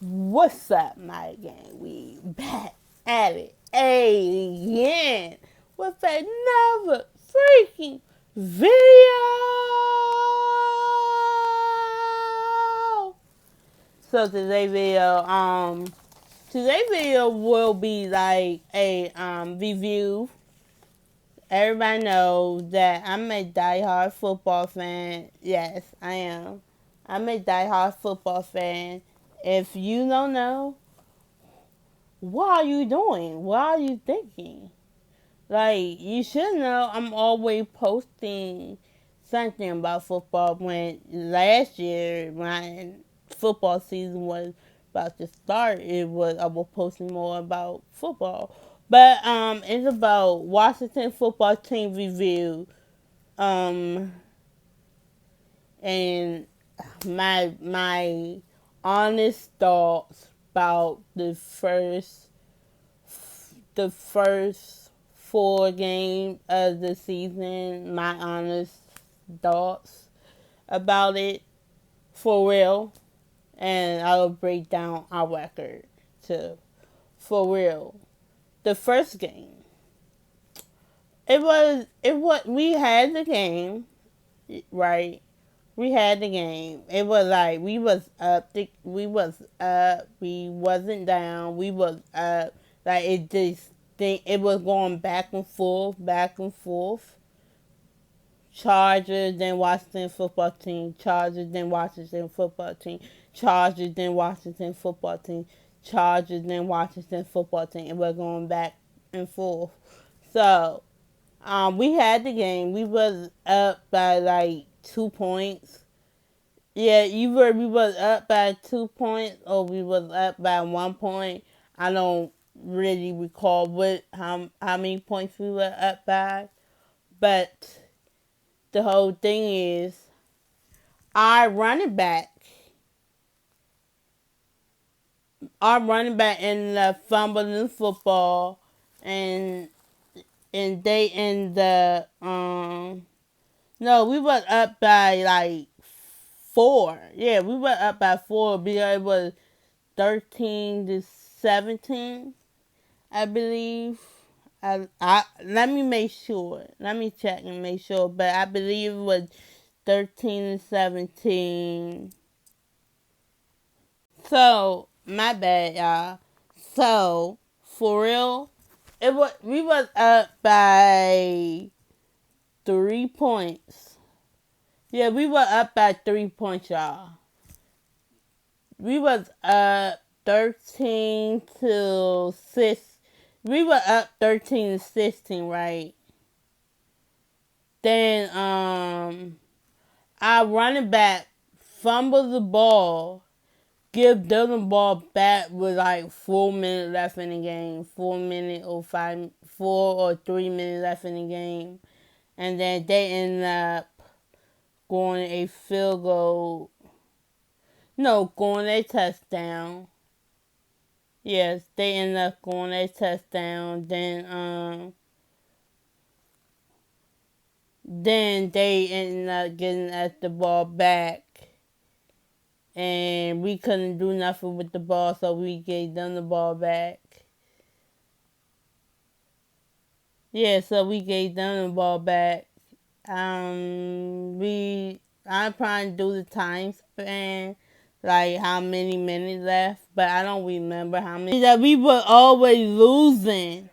What's up, my gang? We back at it again with another freaking video. So today's video will be like a review. Everybody knows that I'm a diehard football fan. Yes, I am. I'm a diehard football fan. If you don't know, what are you doing? What are you thinking? Like, you should know I'm always posting something about football. When last year, when football season was about to start, I was posting more about football. But it's about Washington football team review. Um, and my honest thoughts about the first four games of the season, my honest thoughts about it for real, and I'll break down our record too. For real. The first game. It was we had the game, right? We had the game. It was like we wasn't down, we was up. Like it was going back and forth, back and forth. Chargers, then Washington football team. Chargers, then Washington football team. Chargers, then Washington football team. Chargers, then Washington football team. It was going back and forth. So, we had the game. We was up by like 2 points. Yeah, either we was up by 2 points or we was up by 1 point. I don't really recall how many points we were up by, but the whole thing is our running back, our running back ended up fumbling the football, and they in the no, we was up by like 4. Yeah, we were up by 4 because it was 13-17, I believe. I let me make sure. Let me check and make sure. But I believe it was 13-17. So my bad, y'all. So for real, we was up by 3 points. Yeah, we were up by 3 points, y'all. We was up 13-6. We were up 13-16, right? Then our running back fumbled the ball, give them the ball back with like 4 minutes left in the game, 4 or 3 minutes left in the game, and then they ended up going a field goal. No, going a touchdown. Yes, they ended up going a touchdown. Then they ended up getting us the ball back, and we couldn't do nothing with the ball, so we gave them the ball back. Yeah, so we gave them the ball back. I'm trying to do the time span, like how many minutes left, but I don't remember how many. That we were always losing.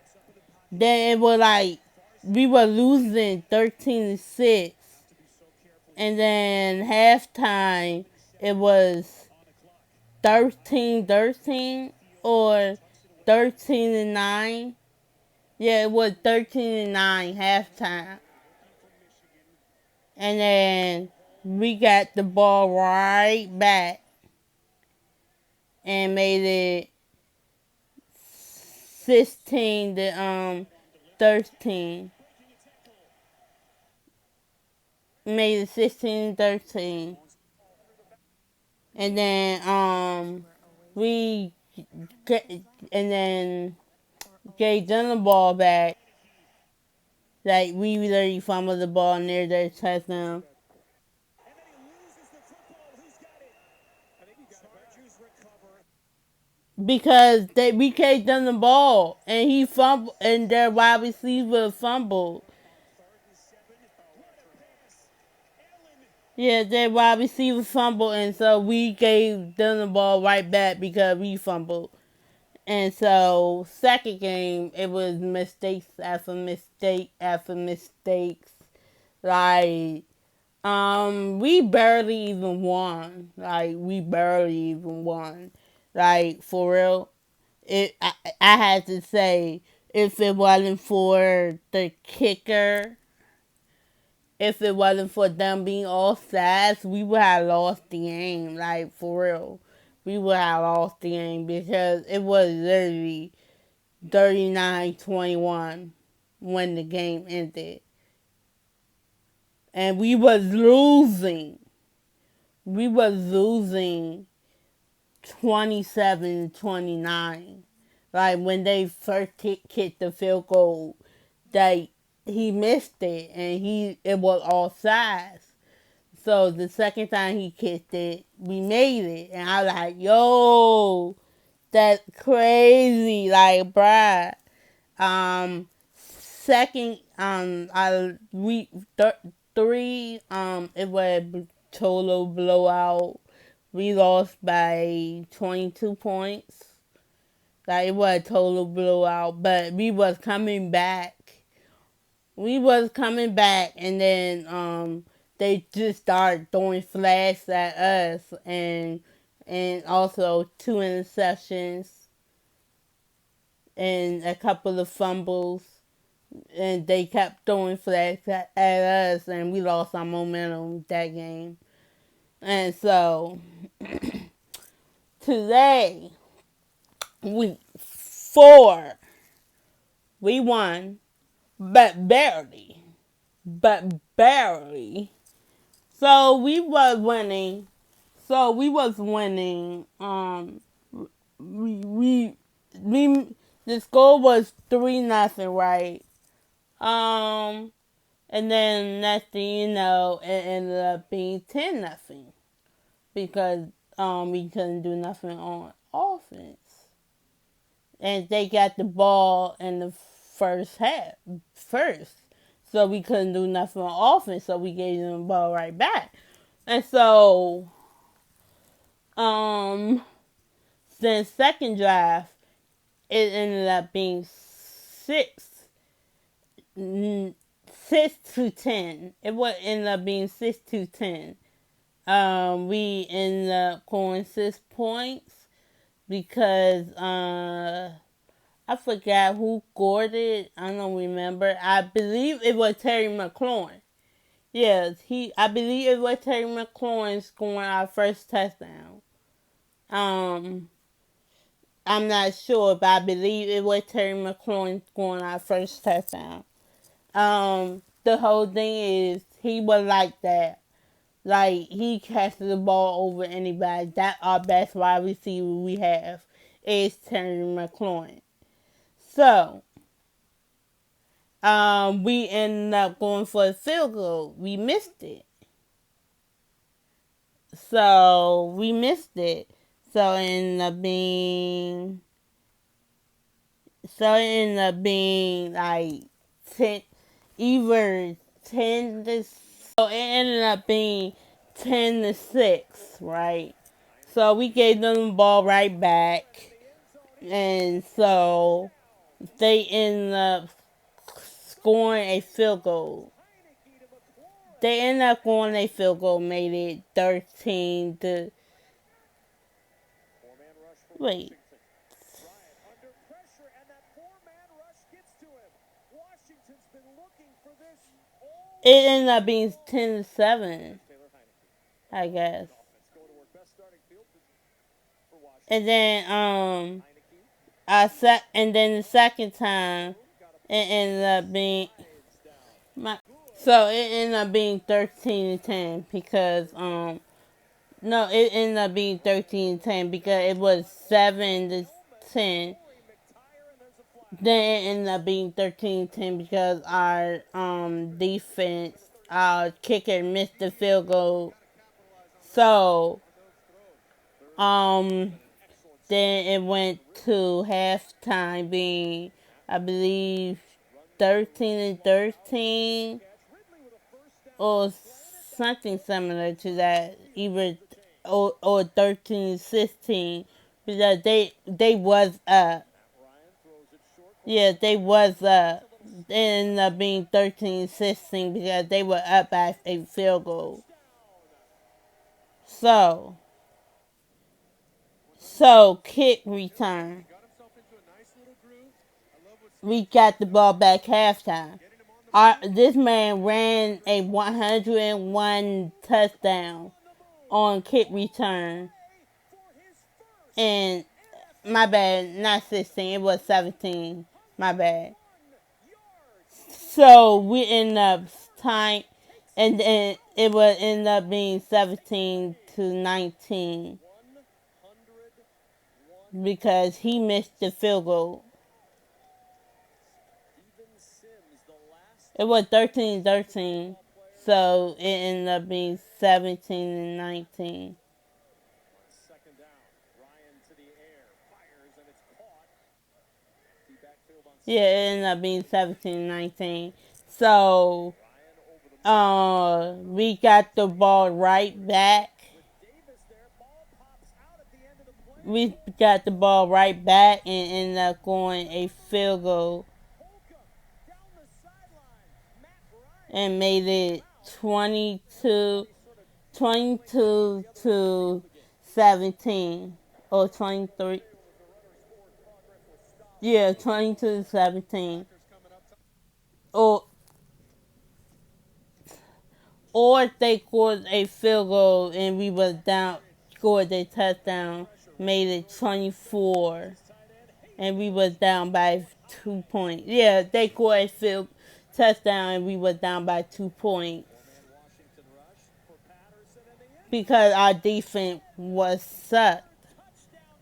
Then it was like we were losing 13-6, and then halftime it was 13-13 or 13-9. Yeah, it was 13-9 halftime. And then we got the ball right back and made it 16-13. Made it 16-13. And then we and then gave them the ball back. Like, we literally fumbled the ball near their touchdown. because we gave them the ball and he fumbled and their wide receiver fumbled. Yeah, their wide receiver fumbled, and so we gave them the ball right back because we fumbled. And so second game it was mistakes after mistake after mistakes. Like we barely even won. Like we barely even won. Like for real. I had to say if it wasn't for the kicker, if it wasn't for them being all sides, we would have lost the game. Like for real. We would have lost the game because it was literally 39-21 when the game ended. And we was losing. We was losing 27-29. Like when they first kicked the field goal, that he missed it and it was all sides. So the second time he kicked it, we made it. And I was like, yo, that's crazy. Like, bruh. Second, three, it was a total blowout. We lost by 22 points. Like, it was a total blowout, but we was coming back. We was coming back, and then, they just started throwing flags at us, and also 2 interceptions, and a couple of fumbles. And they kept throwing flags at us, and we lost our momentum that game. And so today, week 4, we won, but barely, So we was winning. We the score was 3-0, right? And then next thing you know, it ended up being 10-0 because we couldn't do nothing on offense, and they got the ball in the first half first, so we couldn't do nothing on offense. So we gave them the ball right back, and so then second drive it ended up being 6-10. It would end up being 6-10. We ended up scoring 6 points because I forgot who scored it. I don't remember. I believe it was Terry McLaurin. Yes, I believe it was Terry McLaurin scoring our first touchdown. I'm not sure, but I believe it was Terry McLaurin scoring our first touchdown. The whole thing is he was like that. Like he catches the ball over anybody. That's our best wide receiver we have is Terry McLaurin. So, we ended up going for a field goal. We missed it. So we missed it. So it ended up being like 10, either 10 to. So it ended up being 10-6, right? So we gave them the ball right back, and so they ended up scoring a field goal. They ended up scoring a field goal, made it 13 to. Wait. It ended up being 10-7, I guess. And then and then the second time it ended up being so it ended up being 13-10 because no, it ended up being 13-10 because it was 7-10. Then it ended up being 13-10 because our defense, our kicker missed the field goal. So then it went to halftime being, I believe, 13-13 or something similar to that, either or 13-16, because they was up. Yeah, they was up. It ended up being 13-16 because they were up by a field goal. So kick return. We got the ball back halftime. This man ran a 101 touchdown on kick return. And my bad, not 16, it was 17. My bad. So we end up tying, and then it would end up being 17-19 because he missed the field goal. It was 13-13, so it ended up being 17-19. Yeah, it ended up being 17-19. So we got the ball right back. We got the ball right back and ended up going a field goal and made it 22-17 or 23. Yeah, 22-17. Or or if they scored a field goal and we was down, scored a touchdown, made it 24, and we was down by 2 points. Yeah, they scored a field touchdown and we was down by 2 points because our defense was sucked.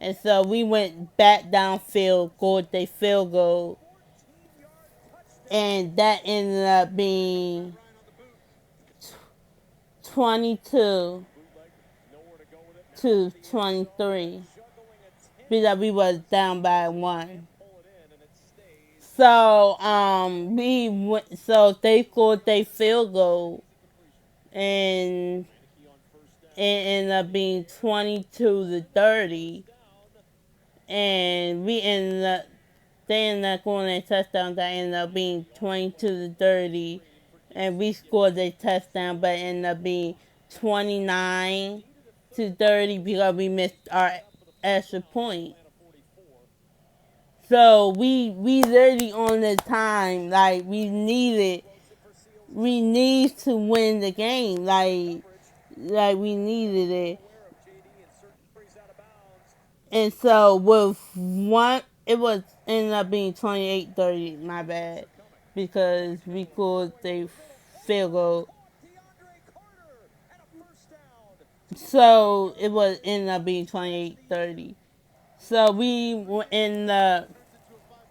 And so we went back downfield, scored a field goal, and that ended up being 22-23 because we was down by 1. So so they scored a field goal and it ended up being 22-30, and they ended up scoring a touchdown that ended up being 22-30, and we scored a touchdown, but it ended up being 29-30 because we missed our extra point. So we literally on the time, like we need to win the game, like we needed it. And so with one, it was ended up being 28-30. My bad, because we scored the field goal. So it was ended up being 28-30. So we ended up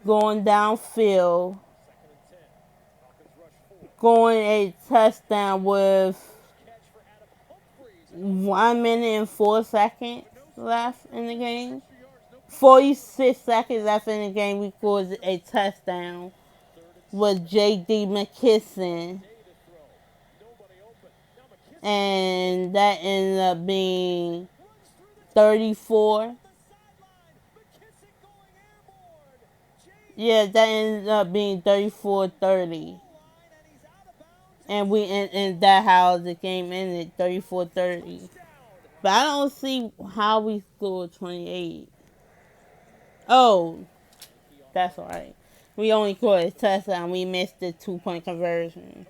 going downfield, going a touchdown with 1 minute and 4 seconds left in the game. 46 seconds left in the game, we scored a touchdown with J.D. McKisson. And that ended up being 34. Yeah, that ended up being 34-30. And that how the game ended, 34-30. But I don't see how we scored 28. Oh, that's alright. We only scored a touchdown. We missed the 2-point conversion.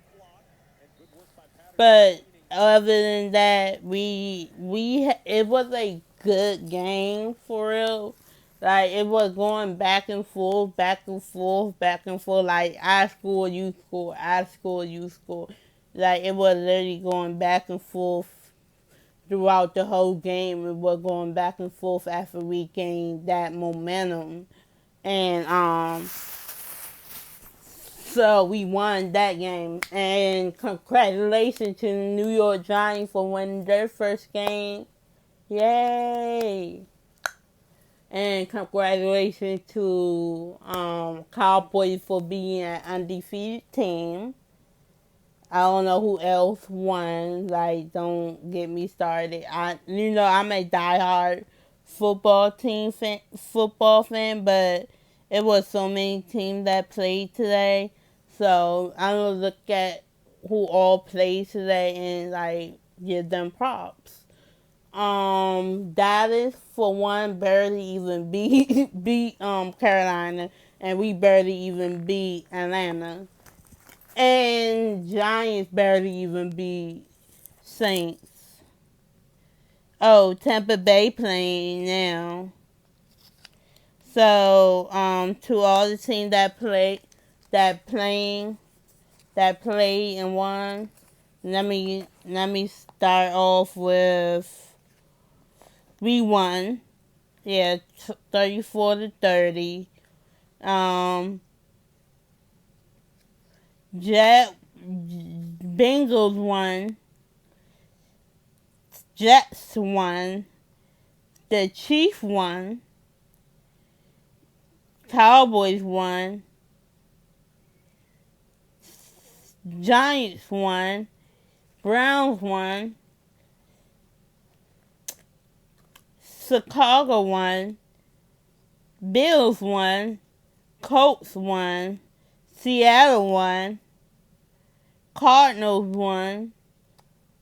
But other than that, it was a good game for real. Like it was going back and forth, back and forth, back and forth. Like I score, you score, I score, you score. Like it was literally going back and forth throughout the whole game. It was going back and forth after we gained that momentum, and so we won that game. And congratulations to the New York Giants for winning their first game. Yay! And congratulations to Cowboys for being an undefeated team. I don't know who else won. Like, don't get me started. I'm a diehard football fan, but it was so many teams that played today. So I'm gonna look at who all played today and like give them props. Dallas for one barely even beat Carolina, and we barely even beat Atlanta. And Giants barely even beat Saints. Oh, Tampa Bay playing now. So, to all the teams that playing, that played and won, let me start off with we won. Yeah, 34-30. Um, Jet Bengals won. Jets won. The Chiefs won. Cowboys won. Giants won. Browns won. Chicago won. Bills won. Colts won. Seattle won. Cardinals won.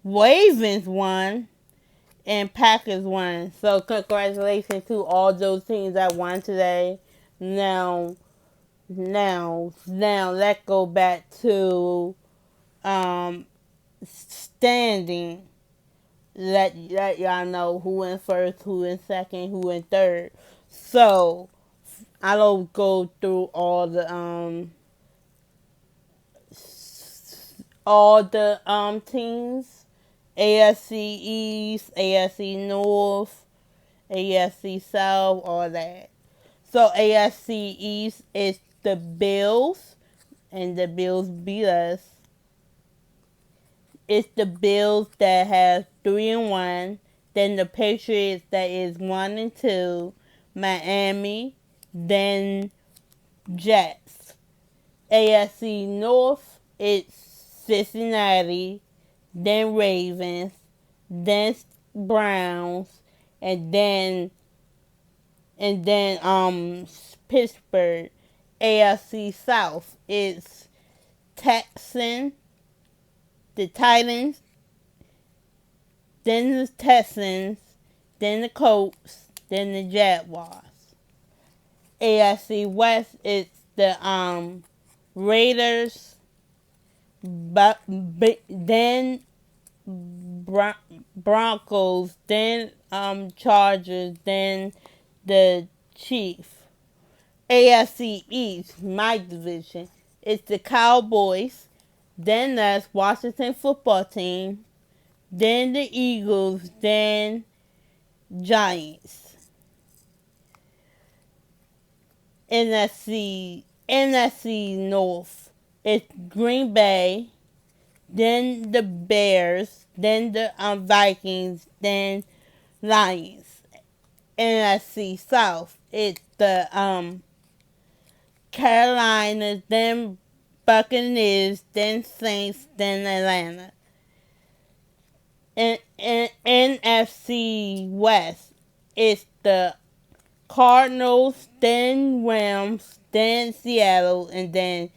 Ravens won. And Packers won. So congratulations to all those teams that won today. Now, let's go back to standing. Let y'all know who in first, who in second, who in third. So I don't go through all the teams. AFC East, AFC North, AFC South, all that. So AFC East is the Bills, and the Bills beat us. It's the Bills that have 3-1. Then the Patriots that is 1-2. Miami, then Jets. AFC North, it's Cincinnati, then Ravens, then Browns, and then Pittsburgh. AFC South, it's Texans, the Titans, then the Texans, then the Colts, then the Jaguars. AFC West, it's the Raiders, then Broncos, then Chargers, then the Chiefs. AFC East, my division, it's the Cowboys, then that's Washington football team, then the Eagles, then Giants. NFC North, it's Green Bay, then the Bears, then the Vikings, then Lions. NFC South, it's the Carolina, then Buccaneers, then Saints, then Atlanta. And NFC West, it's the Cardinals, then Rams, then Seattle, and then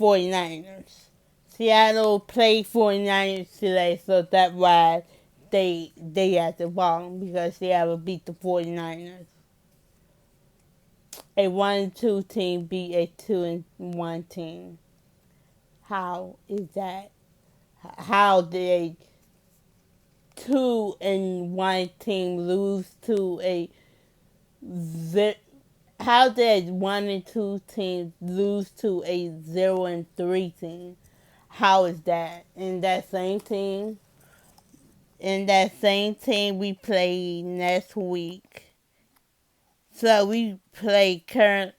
49ers. Seattle played 49ers today, so that's why they at the bottom, because Seattle beat the 49ers. A 1-2 team beat a 2-1 team. How is that? How did a 2-1 team lose to a how did 1-2 teams lose to a 0-3 team? How is that? In that same team, we play next week. So we play current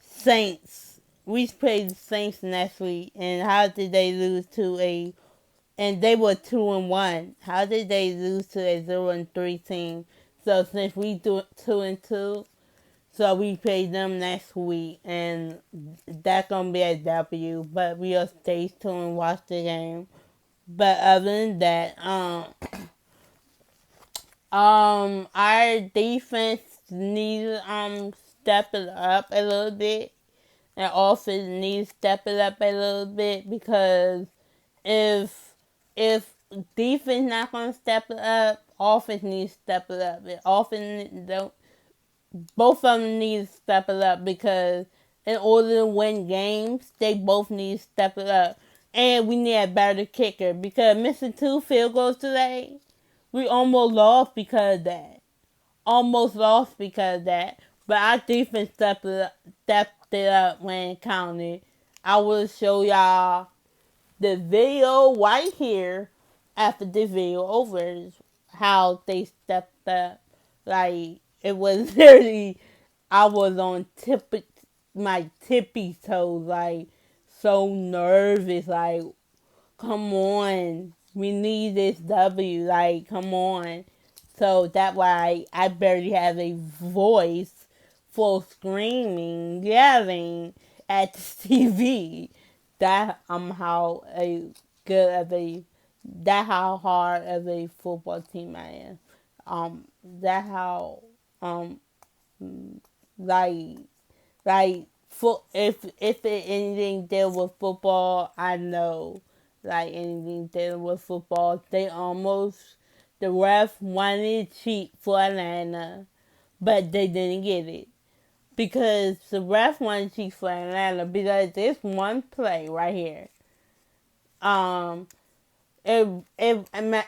Saints. We play the Saints next week, and how did they lose to and they were 2-1. How did they lose to a 0-3 team? So since we do 2-2, so we play them next week, and that's gonna be a W. But we'll stay tuned and watch the game. But other than that, our defense needs step it up a little bit, and offense needs to step it up a little bit, because if if defense not gonna step it up, offense needs to step it up. If offense don't, both of them need to step it up, because in order to win games, they both need to step it up. And we need a better kicker, because missing 2 field goals today, we almost lost because of that. Almost lost because of that. But our defense stepped it up when it counted. I will show y'all the video right here after this video over is how they stepped up. Like, it was literally, I was on my tippy toes, like, so nervous, like, come on, we need this W, like, come on. So that's why I barely have a voice for screaming, yelling at the TV. That how a good of a that how hard of a football team I am. That how um like if it anything deal with football, I know, like, anything dealing with football, the ref wanted to cheat for Atlanta, but they didn't get it, because the ref wanted to cheat for Atlanta, because this one play right here, um if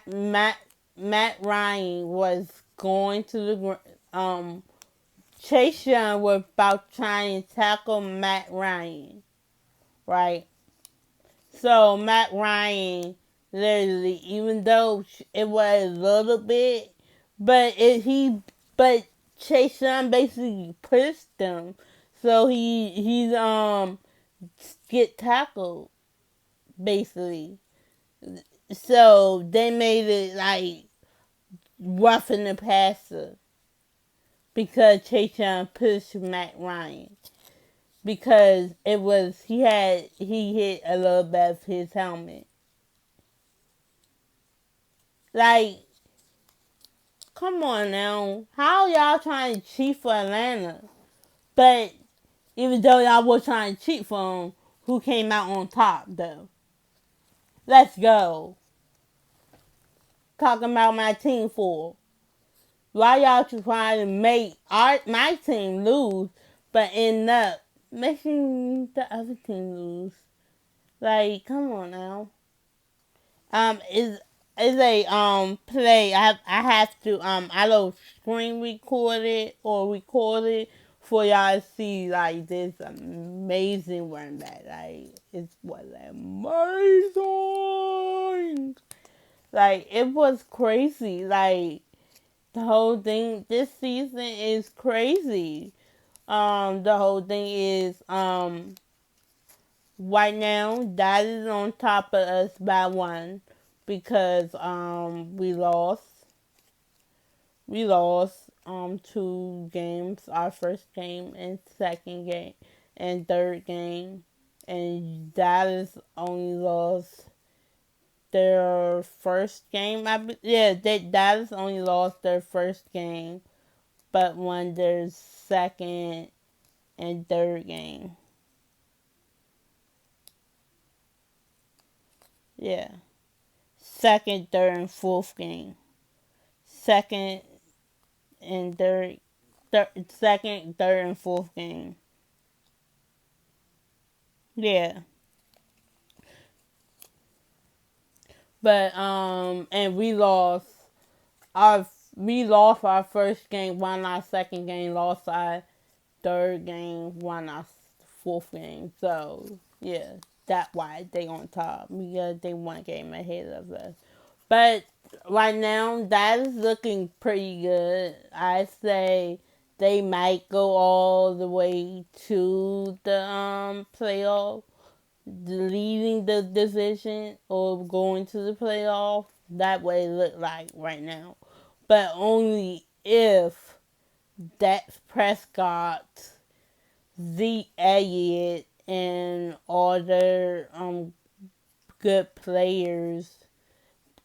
Matt Ryan was going to the Chase Young was about trying to tackle Matt Ryan, right? So Matt Ryan literally, even though it was a little bit, but Chase Young basically pushed him, so he's get tackled basically. So they made it like roughing the passer, because Chase Young pushed Matt Ryan, because he hit a little bit of his helmet. Like, come on now, how y'all trying to cheat for Atlanta? But even though y'all were trying to cheat for him, who came out on top though? Let's go. Talking about my team for. Why y'all trying to make my team lose, but end up making the other team lose? Like, come on now. Is a play. I have to I don't screen record it or record it for y'all to see, like, this amazing run back. Like, it was amazing. Like, it was crazy. Like, the whole thing this season is crazy. The whole thing is right now that is on top of us by 1, because we lost. We lost 2 games, our first game and second game and third game, and Dallas only lost their first game. Dallas only lost their first game, but won their second and third game. Yeah. Second, third, and fourth game. Second and second, third, and fourth game. Yeah. But and our we lost our first game, won our second game, lost our third game, won our fourth game. So yeah, that's why they on top, because they 1 game ahead of us. But right now, that is looking pretty good. I say they might go all the way to the playoff, leading the division or going to the playoff. That way it look like right now, but only if Dak Prescott, Zeke Elliott, and all their good players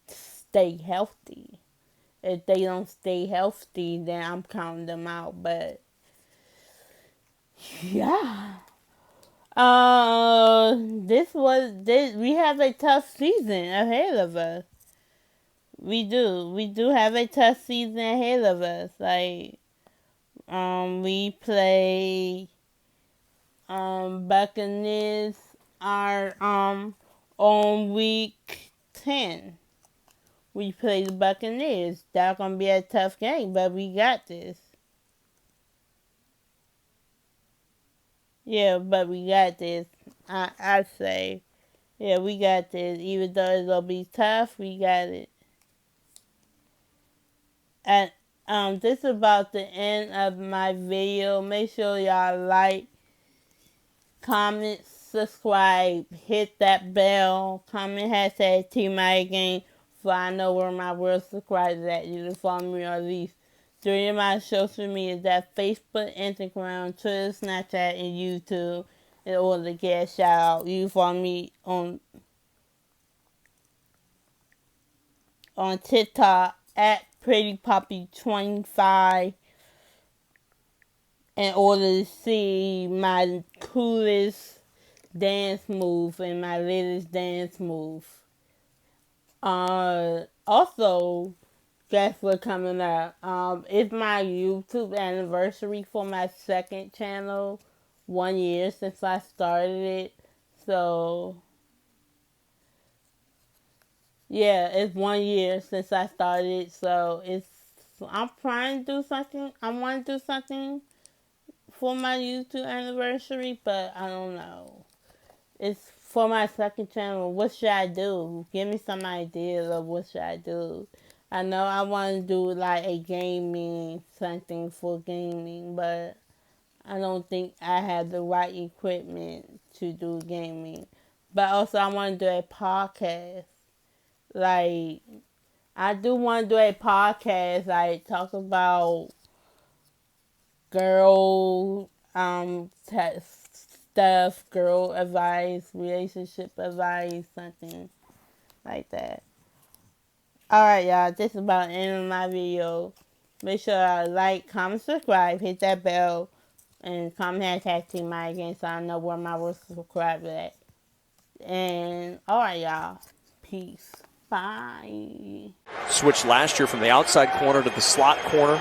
stay healthy. If they don't stay healthy, then I'm counting them out. But yeah, we have a tough season ahead of us. We do have a tough season ahead of us. Like, we play Buccaneers are on week 10. We play the Buccaneers. That's gonna be a tough game, but we got this. Yeah, but we got this. I say, yeah, we got this. Even though it'll be tough, we got it. And this is about the end of my video. Make sure y'all like, comment, subscribe, hit that bell, comment hashtag TEAMMAYAGANG, so I know where my world subscribers at. You can follow me on at least 3 of my social media. That's Facebook, Instagram, Twitter, Snapchat, and YouTube. In order to get a shout out, you can follow me on TikTok at PrettyPoppy25 in order to see my coolest dance move and my latest dance move. Also, guess what's coming up? It's my YouTube anniversary for my second channel. 1 year since I started it. So yeah, it's 1 year since I started. So I'm trying to do something. I want to do something for my YouTube anniversary, but I don't know. It's for my second channel. What should I do? Give me some ideas of what should I do. I know I want to do like a gaming, something for gaming, but I don't think I have the right equipment to do gaming. But also I want to do a podcast. Like, I do want to do a podcast, like, talk about girl stuff, girl advice, relationship advice, something like that. Alright, y'all, this is about the end of my video. Make sure I like, comment, subscribe, hit that bell, and comment hashtag TEAMMAYAGANG so I know where my world subscribers at. And, alright, y'all, peace. Bye. Switched last year from the outside corner to the slot corner.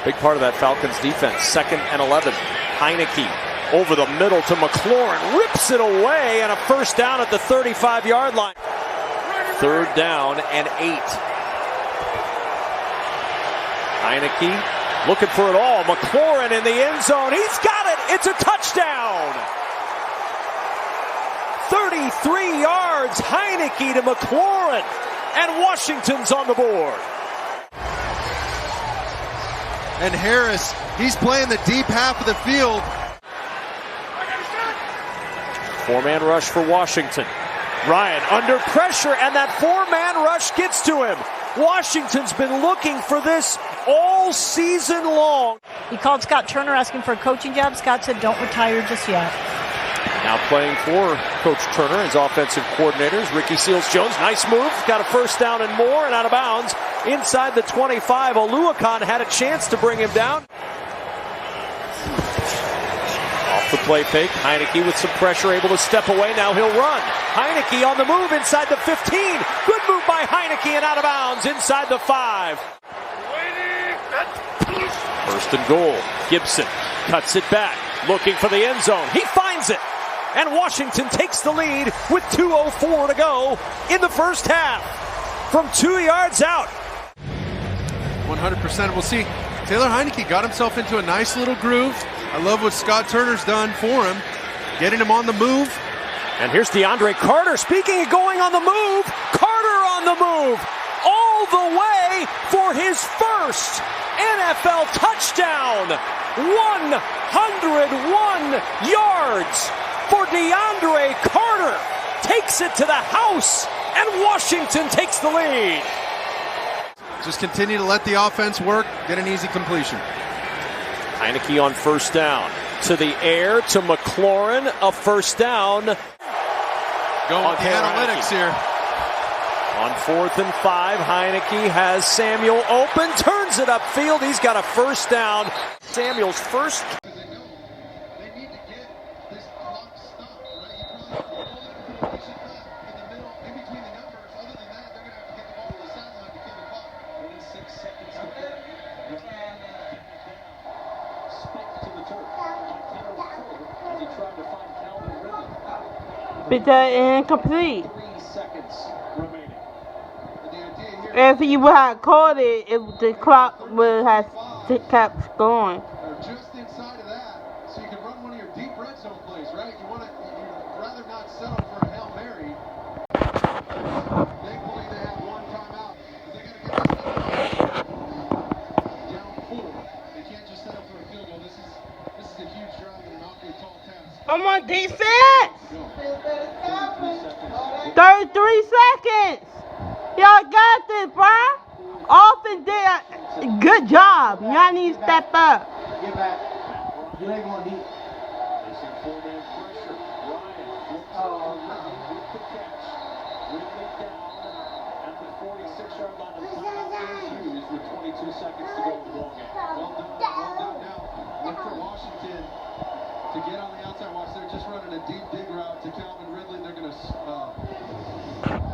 Big part of that Falcons defense. 2nd and 11. Heineke over the middle to McLaurin. Rips it away and a first down at the 35-yard line. 3rd down and 8. Heineke looking for it all. McLaurin in the end zone. He's got it. It's a touchdown. 33 yards, Heineke to McLaurin, and Washington's on the board. And Harris, he's playing the deep half of the field. 4-man rush for Washington. Ryan under pressure, and that 4-man rush gets to him. Washington's been looking for this all season long. He called Scott Turner asking for a coaching job. Scott said, don't retire just yet. Now playing for Coach Turner, his offensive coordinators, Ricky Seals-Jones. Nice move. Got a first down and more, and out of bounds inside the 25. Oluokun had a chance to bring him down. Off the play fake. Heineke with some pressure, able to step away. Now he'll run. Heineke on the move inside the 15. Good move by Heineke and out of bounds inside the 5. First and goal. Gibson cuts it back, looking for the end zone. He finds it. And Washington takes the lead with 2:04 to go in the first half from 2 yards out. 100%. We'll see. Taylor Heineke got himself into a nice little groove. I love what Scott Turner's done for him, getting him on the move. And here's DeAndre Carter. Speaking of going on the move, Carter on the move all the way for his first NFL touchdown. 101 yards. For DeAndre Carter, takes it to the house, and Washington takes the lead. Just continue to let the offense work, get an easy completion. Heineke on first down. To the air, to McLaurin, a first down. Going with the analytics here. On 4th and 5, Heineke has Samuel open, turns it upfield. He's got a first down. Samuel's first. Because incomplete. If you would have caught it, the clock would have kept going. Just inside of that, so you can run one of your deep red zone plays, right? You'd rather not settle for a Hail Mary. Thankfully, they have one timeout. They got to get this down 4. They can't just settle for a field goal. This is a huge drive and an awfully tall task. I'm on defense. 33 seconds. Y'all got this, bro. Austin did a good job. Y'all need to step up. Get back. You ain't going deep. Look for Washington to get on the outside. Watch, they're just running a deep dig route to Calvin Ridley. They're going to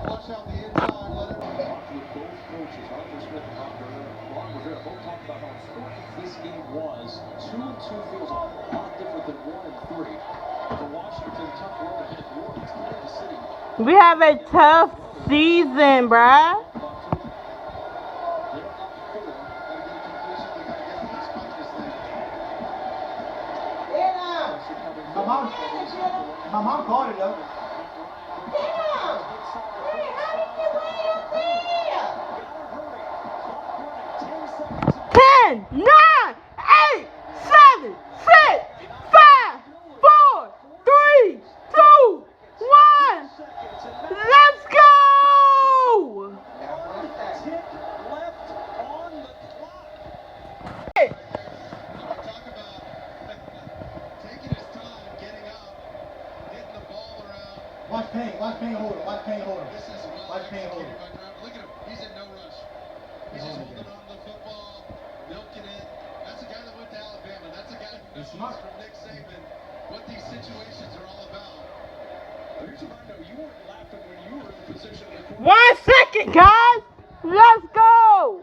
flush out the inside. Let it Both coaches, Arthur Smith and Ron Rivera, both talked about how important this game was. 2-2 feels a lot different than 1-3. For Washington, tough road ahead. New Orleans, Kansas City. We have a tough season, bruh. My mom called it though. 10, 9, 8, 7, 6, 5, 4, 3, 2, 1. Let's go! Watch Payne hold him. Watch Payne hold him. Watch Payne hold him. Look at him. He's in no rush. He's just holding on to the football, milking it. That's a guy that went to Alabama. That's a guy who knows from Nick Saban what these situations are all about. Here's what I know. You weren't laughing when you were in the position of the 1 second, guys. Let's go.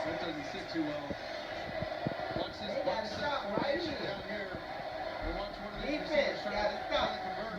That doesn't sit too well. Watch this box formation down here. And watch one of these receivers trying to convert.